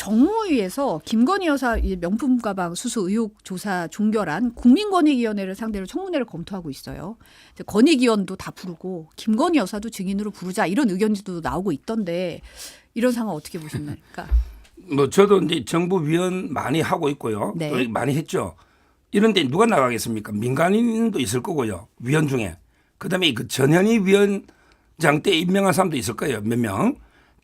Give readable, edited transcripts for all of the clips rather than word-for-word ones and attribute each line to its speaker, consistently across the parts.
Speaker 1: 정무위에서 김건희 여사 명품 가방 수수 의혹 조사 종결한 국민권익위원회를 상대로 청문회를 검토하고 있어요. 권익위원도 다 부르고 김건희 여사도 증인으로 부르자 이런 의견도 나오고 있던데 이런 상황 어떻게 보십니까?
Speaker 2: 뭐 저도 이제 정부 위원 많이 하고 있고요.
Speaker 1: 네.
Speaker 2: 또 많이 했죠. 이런데 누가 나가겠습니까? 민간인도 있을 거고요. 위원 중에. 그다음에 그 전현희 위원장 때 임명한 사람도 있을 거예요. 몇 명.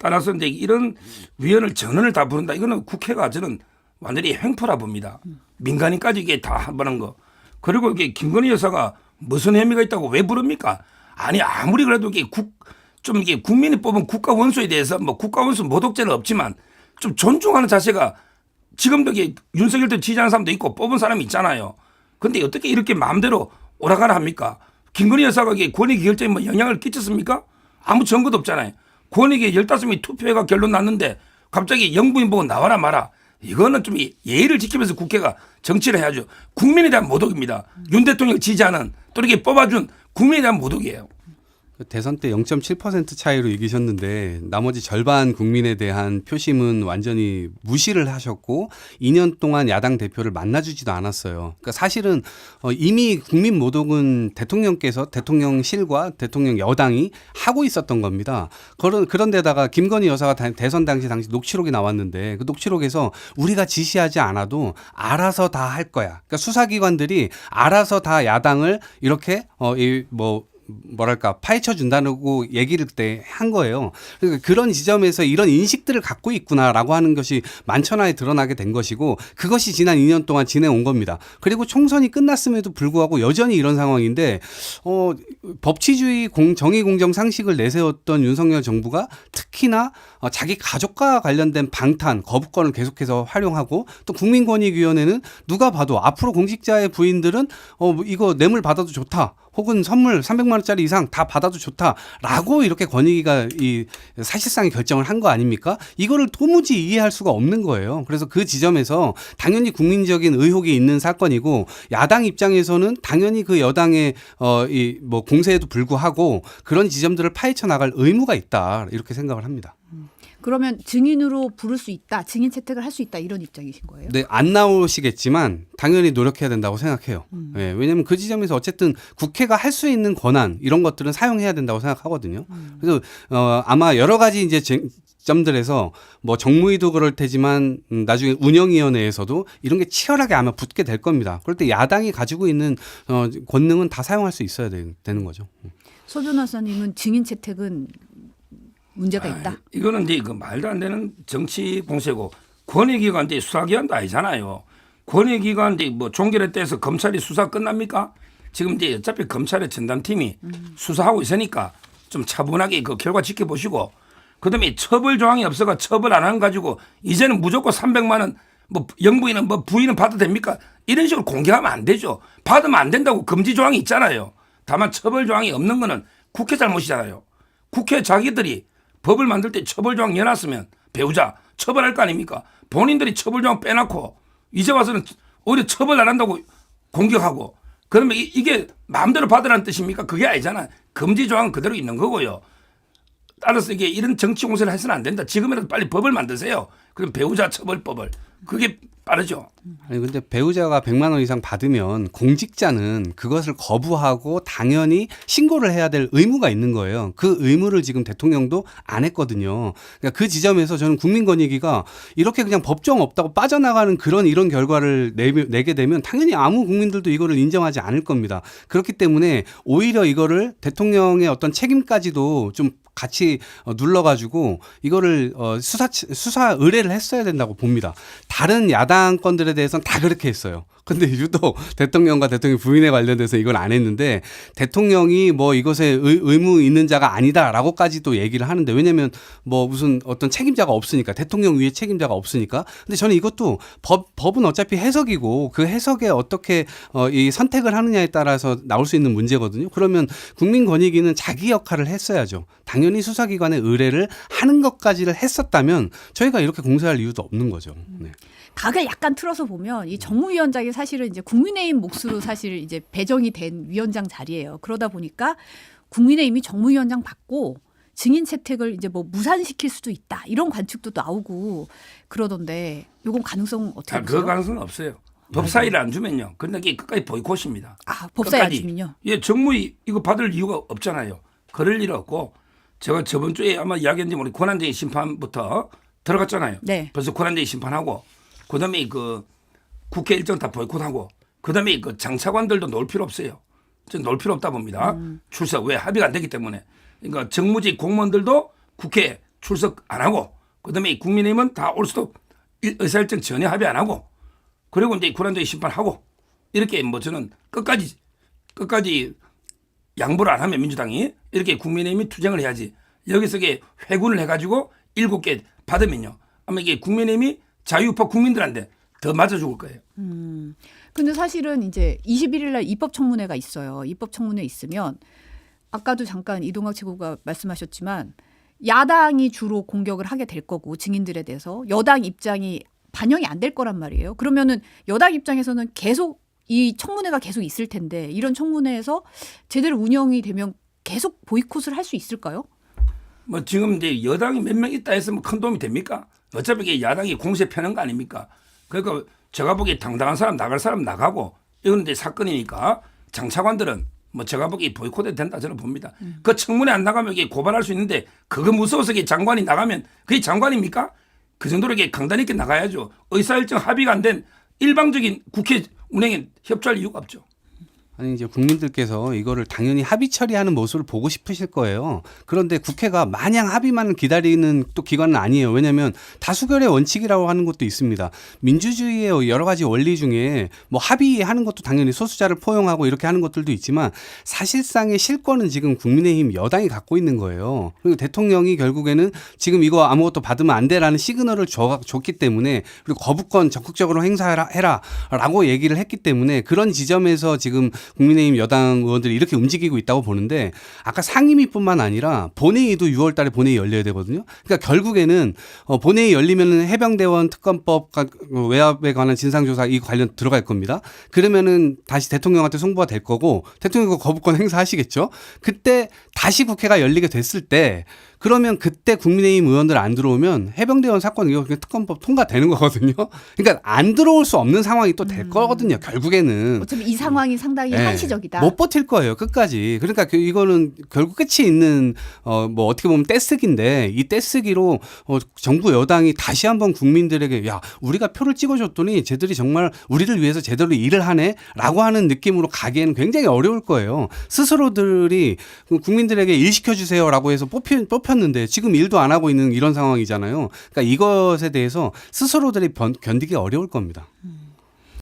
Speaker 2: 따라서 이제 이런 위원을 전원을 다 부른다. 이거는 국회가 저는 완전히 횡포라 봅니다. 민간인까지 이게 다 한 번 한 거. 그리고 이게 김건희 여사가 무슨 혐의가 있다고 왜 부릅니까? 아니 아무리 그래도 이게 좀 이게 국민이 뽑은 국가 원수에 대해서 뭐 국가 원수 모독죄는 없지만 좀 존중하는 자세가 지금도 이게 윤석열도 지지하는 사람도 있고 뽑은 사람이 있잖아요. 근데 어떻게 이렇게 마음대로 오라가라 합니까? 김건희 여사가 이게 권익위 결정에 뭐 영향을 끼쳤습니까? 아무 증거도 없잖아요. 권익위 15명이 투표해가 결론 났는데 갑자기 영부인 보고 나와라 마라. 이거는 좀 예의를 지키면서 국회가 정치를 해야죠. 국민에 대한 모독입니다. 윤 대통령 지지하는 또 이렇게 뽑아준 국민에 대한 모독이에요.
Speaker 3: 대선 때 0.7% 차이로 이기셨는데 나머지 절반 국민에 대한 표심은 완전히 무시를 하셨고 2년 동안 야당 대표를 만나주지도 않았어요. 그러니까 사실은 이미 국민 모독은 대통령께서 대통령실과 대통령 여당이 하고 있었던 겁니다. 그런데다가 김건희 여사가 대선 당시 녹취록이 나왔는데 그 녹취록에서 우리가 지시하지 않아도 알아서 다 할 거야. 그러니까 수사기관들이 알아서 다 야당을 이렇게 뭐랄까 파헤쳐 준다고 얘기를 그때 한 거예요. 그러니까 그런 지점에서 이런 인식들을 갖고 있구나라고 하는 것이 만천하에 드러나게 된 것이고 그것이 지난 2년 동안 지내온 겁니다. 그리고 총선이 끝났음에도 불구하고 여전히 이런 상황인데 법치주의 정의 공정 상식을 내세웠던 윤석열 정부가 특히나 자기 가족과 관련된 방탄 거부권을 계속해서 활용하고 또 국민권익위원회는 누가 봐도 앞으로 공직자의 부인들은 이거 뇌물 받아도 좋다. 혹은 선물 300만 원짜리 이상 다 받아도 좋다라고 이렇게 권익위가 이 사실상의 결정을 한 거 아닙니까? 이거를 도무지 이해할 수가 없는 거예요. 그래서 그 지점에서 당연히 국민적인 의혹이 있는 사건이고 야당 입장에서는 당연히 그 여당의 공세에도 불구하고 그런 지점들을 파헤쳐 나갈 의무가 있다 이렇게 생각을 합니다.
Speaker 1: 그러면 증인으로 부를 수 있다, 증인 채택을 할 수 있다 이런 입장이신 거예요?
Speaker 3: 네, 안 나오시겠지만 당연히 노력해야 된다고 생각해요. 네, 왜냐하면 그 지점에서 어쨌든 국회가 할 수 있는 권한 이런 것들은 사용해야 된다고 생각하거든요. 그래서 아마 여러 가지 이제 점들에서 뭐 정무위도 그럴 테지만 나중에 운영위원회에서도 이런 게 치열하게 아마 붙게 될 겁니다. 그럴 때 야당이 가지고 있는 권능은 다 사용할 수 있어야 되는 거죠.
Speaker 1: 소 변호사님은 증인 채택은 문제가 있다.
Speaker 2: 이거는 이제 그 말도 안 되는 정치 공세고 권익위가 이제 수사기관도 아니잖아요. 권익위가 이제 뭐 종결에 대해서 검찰이 수사 끝납니까? 지금 이제 어차피 검찰의 전담팀이 수사하고 있으니까 좀 차분하게 그 결과 지켜보시고 그다음에 처벌 조항이 없어가 처벌 안 한 가지고 이제는 무조건 300만 원 뭐 영부인은 뭐 부인은 받아도 됩니까? 이런 식으로 공개하면 안 되죠. 받으면 안 된다고 금지 조항이 있잖아요. 다만 처벌 조항이 없는 거는 국회 잘못이잖아요. 국회 자기들이 법을 만들 때 처벌 조항 내놨으면 배우자 처벌할 거 아닙니까? 본인들이 처벌 조항 빼놓고 이제 와서는 오히려 처벌 안 한다고 공격하고 그러면 이게 마음대로 받으라는 뜻입니까? 그게 아니잖아. 금지 조항은 그대로 있는 거고요. 따라서 이게 이런 정치 공세를 해서는 안 된다. 지금이라도 빨리 법을 만드세요. 그럼 배우자 처벌법을. 그게 빠르죠.
Speaker 3: 아니 근데 배우자가 100만 원 이상 받으면 공직자는 그것을 거부하고 당연히 신고를 해야 될 의무가 있는 거예요. 그 의무를 지금 대통령도 안 했거든요. 그러니까 그 지점에서 저는 국민권익위가 이렇게 그냥 법정 없다고 빠져나가는 이런 결과를 내게 되면 당연히 아무 국민들도 이거를 인정하지 않을 겁니다. 그렇기 때문에 오히려 이거를 대통령의 어떤 책임까지도 좀 같이 눌러가지고 이거를 수사 의뢰를 했어야 된다고 봅니다. 다른 야당 건들에 대해서는 다 그렇게 했어요. 근데 유독 대통령과 대통령 부인에 관련돼서 이걸 안 했는데 대통령이 뭐 이것에 의무 있는 자가 아니다라고까지도 얘기를 하는데 왜냐하면 뭐 무슨 어떤 책임자가 없으니까 대통령 위에 책임자가 없으니까. 근데 저는 이것도 법은 어차피 해석이고 그 해석에 어떻게 이 선택을 하느냐에 따라서 나올 수 있는 문제거든요. 그러면 국민권익위는 자기 역할을 했어야죠. 당연히 수사기관의 의뢰를 하는 것까지를 했었다면 저희가 이렇게 공세할 이유도 없는 거죠. 네.
Speaker 1: 각을 약간 틀어서 보면 이 정무위원장이 사실은 이제 국민의힘 몫으로 사실 이제 배정이 된 위원장 자리예요. 그러다 보니까 국민의힘이 정무위원장 받고 증인 채택을 이제 뭐 무산시킬 수도 있다 이런 관측도 나오고 그러던데 요건 가능성 어떻게
Speaker 2: 그
Speaker 1: 보세요?
Speaker 2: 가능성은 없어요. 법사위를 안 주면요. 그런데 이게 끝까지 보이콧입니다.
Speaker 1: 법사위 안
Speaker 2: 끝까지.
Speaker 1: 주면요.
Speaker 2: 예, 정무위 이거 받을 이유가 없잖아요. 그럴 일 없고 제가 저번 주에 아마 이야기했는지 우리 권한쟁의 심판부터 들어갔잖아요.
Speaker 1: 네.
Speaker 2: 벌써 권한쟁의 심판하고 그다음에 그 국회 일정 다 보이콧하고 그다음에 그 장차관들도 놓을 필요 없어요. 저 놓을 필요 없다 봅니다. 출석 왜 합의가 안 되기 때문에. 그러니까 정무직 공무원들도 국회 출석 안 하고 그다음에 국민의힘은 다 올 수도 의사일정 전혀 합의 안 하고 그리고 이제 권한쟁의 심판하고 이렇게 뭐 저는 끝까지 양보를 안 하면 민주당이 이렇게 국민의힘이 투쟁을 해야지. 여기서 이게 회군을 해가지고 7개 받으면요. 아마 이게 국민의힘이 자유우파 국민들한테 더 맞아 죽을 거예요.
Speaker 1: 근데 사실은 이제 21일 날 입법청문회가 있어요. 입법청문회 있으면 아까도 잠깐 이동학 최고가 말씀하셨지만 야당이 주로 공격을 하게 될 거고 증인들에 대해서 여당 입장이 반영이 안 될 거란 말이에요. 그러면은 여당 입장에서는 계속 이 청문회가 계속 있을 텐데 이런 청문회에서 제대로 운영이 되면 계속 보이콧을 할 수 있을까요?
Speaker 2: 뭐 지금 이제 여당이 몇 명 있다 해서 뭐 큰 도움이 됩니까? 어차피 이게 야당이 공세 펴는 거 아닙니까? 그러니까 제가 보기에 당당한 사람 나갈 사람 나가고 이건 이제 사건이니까 장차관들은 뭐 제가 보기에 보이콧해도 된다 저는 봅니다. 그 청문회 안 나가면 이게 고발할 수 있는데 그거 무서워서 이게 장관이 나가면 그게 장관입니까? 그 정도로 이게 강단 있게 나가야죠. 의사일정 합의가 안 된 일방적인 국회 운행에 협조할 이유가 없죠.
Speaker 3: 아니 이제 국민들께서 이거를 당연히 합의 처리하는 모습을 보고 싶으실 거예요. 그런데 국회가 마냥 합의만 기다리는 또 기관은 아니에요. 왜냐하면 다수결의 원칙이라고 하는 것도 있습니다. 민주주의의 여러 가지 원리 중에 뭐 합의하는 것도 당연히 소수자를 포용하고 이렇게 하는 것들도 있지만 사실상의 실권은 지금 국민의힘 여당이 갖고 있는 거예요. 그리고 대통령이 결국에는 지금 이거 아무것도 받으면 안 돼라는 시그널을 줬기 때문에 그리고 거부권 적극적으로 행사해라라고 얘기를 했기 때문에 그런 지점에서 지금 국민의힘 여당 의원들이 이렇게 움직이고 있다고 보는데 아까 상임위뿐만 아니라 본회의도 6월 달에 본회의 열려야 되거든요. 그러니까 결국에는 본회의 열리면 해병대원 특검법 외압에 관한 진상조사 이 관련 들어갈 겁니다. 그러면은 다시 대통령한테 송부가 될 거고 대통령이 거부권 행사하시겠죠. 그때 다시 국회가 열리게 됐을 때 그러면 그때 국민의힘 의원들 안 들어오면 해병대원 사건 이거 그냥 특검법 통과되는 거거든요. 그러니까 안 들어올 수 없는 상황이 또 될 거거든요. 결국에는.
Speaker 1: 어차피 이 상황이 상당히 한시적이다.
Speaker 3: 못 버틸 거예요. 끝까지. 그러니까 이거는 결국 끝이 있는 뭐 어떻게 보면 떼쓰기인데 이 떼쓰기로 정부 여당이 다시 한번 국민들에게 야 우리가 표를 찍어줬더니 쟤들이 정말 우리를 위해서 제대로 일을 하네라고 하는 느낌으로 가기에는 굉장히 어려울 거예요. 스스로들이 국민들에게 일 시켜주세요라고 해서 뽑혔는데 지금 일도 안 하고 있는 이런 상황이잖아요. 그러니까 이것에 대해서 스스로들이 견디기 어려울 겁니다.